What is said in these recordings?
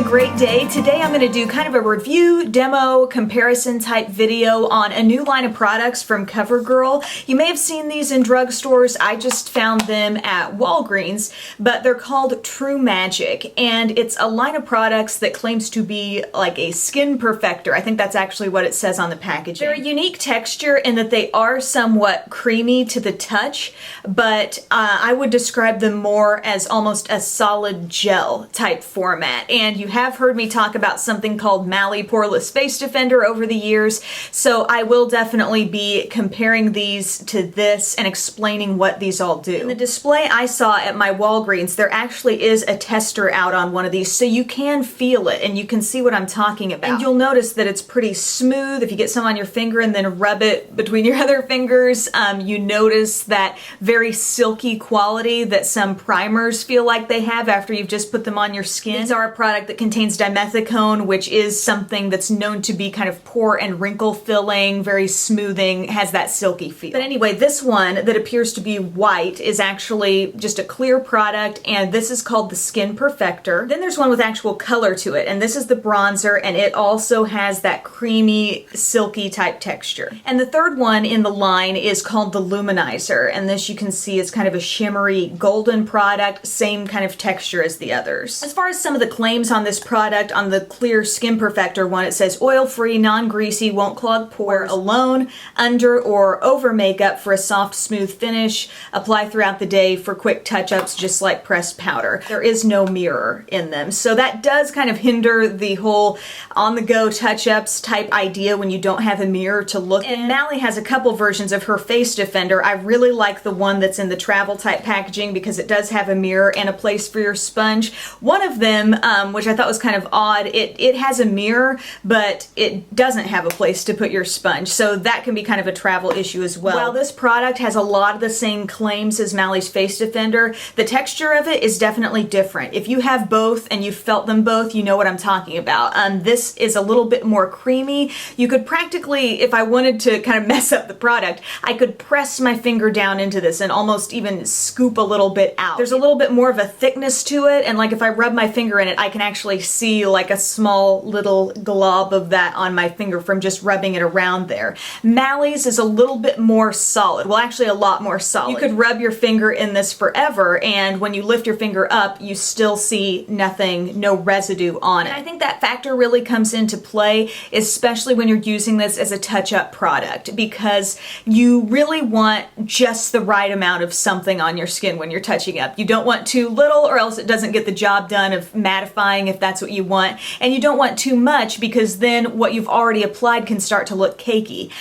great day. Today I'm going to do kind of a review, demo, comparison type video on a new line of products from CoverGirl. You may have seen these in drugstores. I just found them at Walgreens, but they're called truMAGIC, and it's a line of products that claims to be like a skin perfector. I think that's actually what it says on the packaging. They're a unique texture in that they are somewhat creamy to the touch, but I would describe them more as almost a solid gel type format. And you have heard me talk about something called Mally Poreless Face Defender over the years, so I will definitely be comparing these to this and explaining what these all do. In the display I saw at my Walgreens, there actually is a tester out on one of these, so you can feel it and you can see what I'm talking about. And you'll notice that it's pretty smooth. If you get some on your finger and then rub it between your other fingers, you notice that very silky quality that some primers feel like they have after you've just put them on your skin. These are a product that contains dimethicone, which is something that's known to be kind of pore and wrinkle filling, very smoothing, has that silky feel. But anyway, this one that appears to be white is actually just a clear product, and this is called the Skin Perfector. Then there's one with actual color to it, and this is the bronzer, and it also has that creamy, silky type texture. And the third one in the line is called the Luminizer, and this you can see is kind of a shimmery golden product, same kind of texture as the others. As far as some of the claims on this product, on the clear Skin Perfector one, it says oil-free, non-greasy, won't clog pores, alone, under or over makeup for a soft, smooth finish, apply throughout the day for quick touch-ups just like pressed powder. There is no mirror in them, so that does kind of hinder the whole on-the-go touch-ups type idea when you don't have a mirror to look in. And Mally has a couple versions of her Face Defender. I really like the one that's in the travel type packaging because it does have a mirror and a place for your sponge. One of them, which I thought was kind of odd, it has a mirror, but it doesn't have a place to put your sponge, so that can be kind of a travel issue as well. While this product has a lot of the same claims as Mally's Face Defender, the texture of it is definitely different. If you have both and you've felt them both, you know what I'm talking about. This is a little bit more creamy. You could practically, if I wanted to kind of mess up the product, I could press my finger down into this and almost even scoop a little bit out. There's a little bit more of a thickness to it, and like if I rub my finger in it, I can actually see like a small little glob of that on my finger from just rubbing it around there. Mally's is a little bit more solid. Well, actually a lot more solid. You could rub your finger in this forever, and when you lift your finger up, you still see nothing, no residue on it. And I think that factor really comes into play, especially when you're using this as a touch-up product, because you really want just the right amount of something on your skin when you're touching up. You don't want too little, or else it doesn't get the job done of mattifying if that's what you want, and you don't want too much because then what you've already applied can start to look cakey.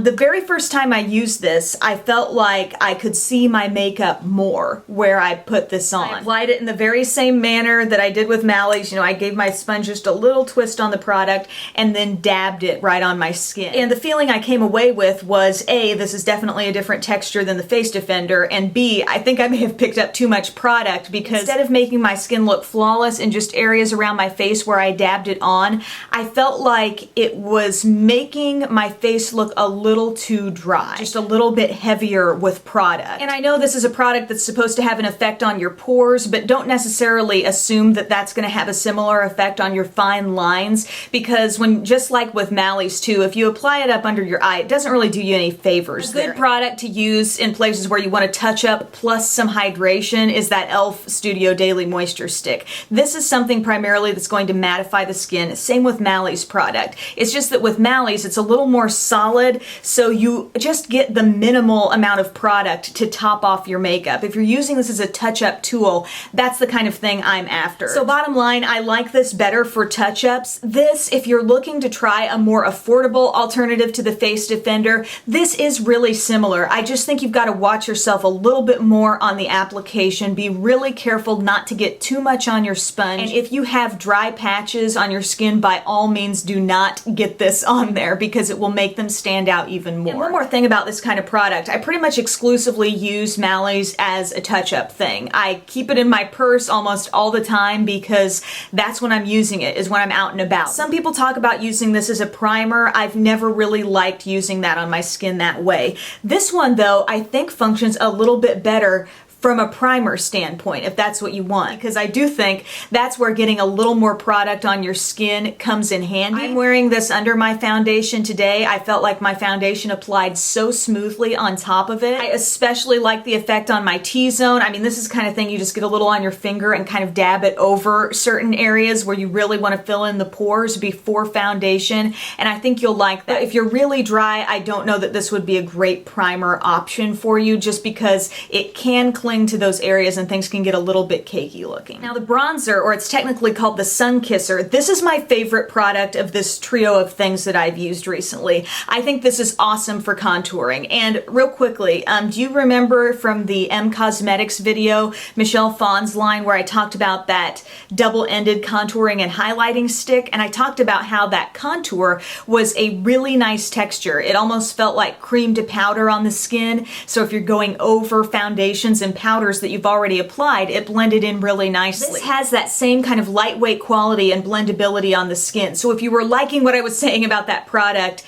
The very first time I used this, I felt like I could see my makeup more where I put this on. I applied it in the very same manner that I did with Mally's. You know, I gave my sponge just a little twist on the product and then dabbed it right on my skin. And the feeling I came away with was, A, this is definitely a different texture than the Face Defender, and B, I think I may have picked up too much product because instead of making my skin look flawless in just areas around my face where I dabbed it on, I felt like it was making my face look a little too dry, just a little bit heavier with product. And I know this is a product that's supposed to have an effect on your pores, but don't necessarily assume that that's going to have a similar effect on your fine lines, because when, just like with Mally's too, if you apply it up under your eye, it doesn't really do you any favors. A good product to use in places where you want to touch up plus some hydration is that e.l.f. Studio Daily Moisture Stick. This is something primarily that's going to mattify the skin. Same with Mally's product. It's just that with Mally's, it's a little more solid, so you just get the minimal amount of product to top off your makeup. If you're using this as a touch-up tool, that's the kind of thing I'm after. So bottom line, I like this better for touch-ups. This, if you're looking to try a more affordable alternative to the Face Defender, this is really similar. I just think you've got to watch yourself a little bit more on the application. Be really careful not to get too much on your sponge. And if you have dry patches on your skin, by all means do not get this on there because it will make them stand out even more. And one more thing about this kind of product, I pretty much exclusively use Mally's as a touch-up thing. I keep it in my purse almost all the time because that's when I'm using it, is when I'm out and about. Some people talk about using this as a primer. I've never really liked using that on my skin that way. This one though, I think functions a little bit better from a primer standpoint, if that's what you want, because I do think that's where getting a little more product on your skin comes in handy. I'm wearing this under my foundation today. I felt like my foundation applied so smoothly on top of it. I especially like the effect on my T-zone. I mean, this is the kind of thing you just get a little on your finger and kind of dab it over certain areas where you really want to fill in the pores before foundation, and I think you'll like that. If you're really dry, I don't know that this would be a great primer option for you, just because it can cling to those areas and things can get a little bit cakey looking. Now the bronzer, or it's technically called the Sunkisser, this is my favorite product of this trio of things that I've used recently. I think this is awesome for contouring. And real quickly, do you remember from the M Cosmetics video, Michelle Phan's line, where I talked about that double-ended contouring and highlighting stick? And I talked about how that contour was a really nice texture. It almost felt like cream to powder on the skin. So if you're going over foundations and powders that you've already applied, it blended in really nicely. This has that same kind of lightweight quality and blendability on the skin. So if you were liking what I was saying about that product,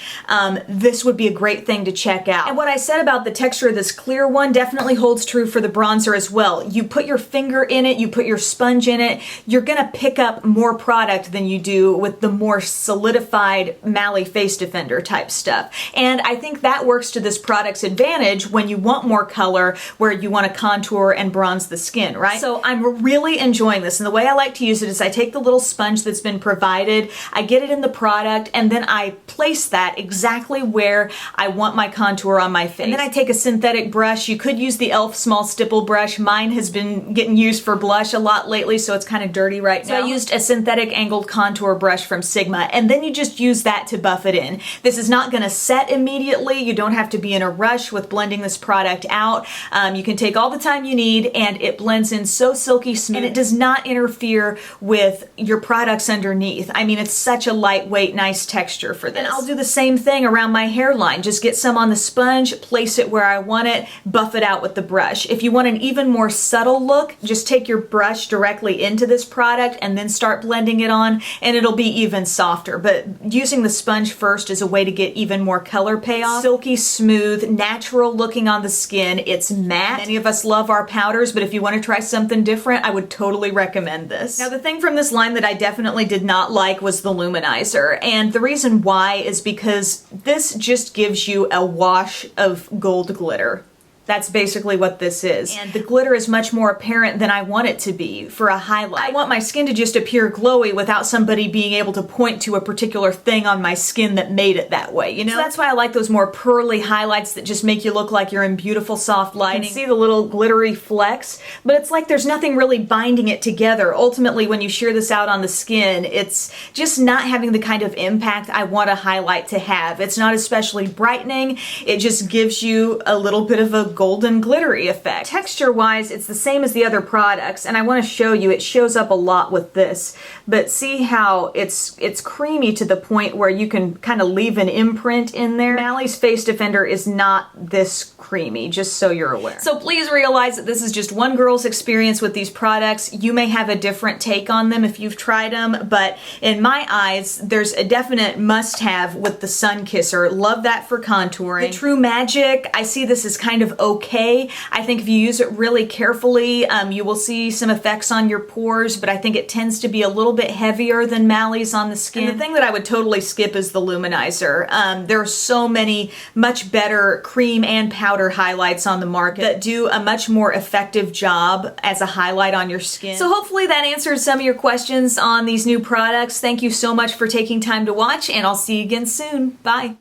this would be a great thing to check out. And what I said about the texture of this clear one definitely holds true for the bronzer as well. You put your finger in it, you put your sponge in it, you're gonna pick up more product than you do with the more solidified Mally Face Defender type stuff. And I think that works to this product's advantage when you want more color, where you want to contour and bronze the skin, right? So I'm really enjoying this, and the way I like to use it is I take the little sponge that's been provided, I get it in the product, and then I place that exactly where I want my contour on my face. And then I take a synthetic brush. You could use the e.l.f. small stipple brush. Mine has been getting used for blush a lot lately, so it's kind of dirty right now. So I used a synthetic angled contour brush from Sigma, and then you just use that to buff it in. This is not going to set immediately. You don't have to be in a rush with blending this product out. You can take all the time you need, and it blends in so silky smooth, and it does not interfere with your products underneath. I mean, it's such a lightweight, nice texture for this. And I'll do the same thing around my hairline. Just get some on the sponge, place it where I want it, buff it out with the brush. If you want an even more subtle look, just take your brush directly into this product and then start blending it on, and it'll be even softer. But using the sponge first is a way to get even more color payoff. Silky smooth, natural looking on the skin. It's matte. Many of us love our powders, but if you want to try something different, I would totally recommend this. Now, the thing from this line that I definitely did not like was the Luminizer, and the reason why is because this just gives you a wash of gold glitter. That's basically what this is. And the glitter is much more apparent than I want it to be for a highlight. I want my skin to just appear glowy without somebody being able to point to a particular thing on my skin that made it that way, you know? So that's why I like those more pearly highlights that just make you look like you're in beautiful soft lighting. You can see the little glittery flecks, but it's like there's nothing really binding it together. Ultimately, when you shear this out on the skin, it's just not having the kind of impact I want a highlight to have. It's not especially brightening. It just gives you a little bit of a golden glittery effect. Texture wise, it's the same as the other products, and I want to show you, it shows up a lot with this, but see how it's creamy to the point where you can kind of leave an imprint in there. Mally's Face Defender is not this creamy, just so you're aware. So please realize that this is just one girl's experience with these products. You may have a different take on them if you've tried them, but in my eyes, there's a definite must-have with the Sunkisser. Love that for contouring. The truMAGIC, I see this as kind of okay. I think if you use it really carefully, you will see some effects on your pores, but I think it tends to be a little bit heavier than Mally's on the skin. And the thing that I would totally skip is the Luminizer. There are so many much better cream and powder highlights on the market that do a much more effective job as a highlight on your skin. So hopefully that answers some of your questions on these new products. Thank you so much for taking time to watch, and I'll see you again soon. Bye.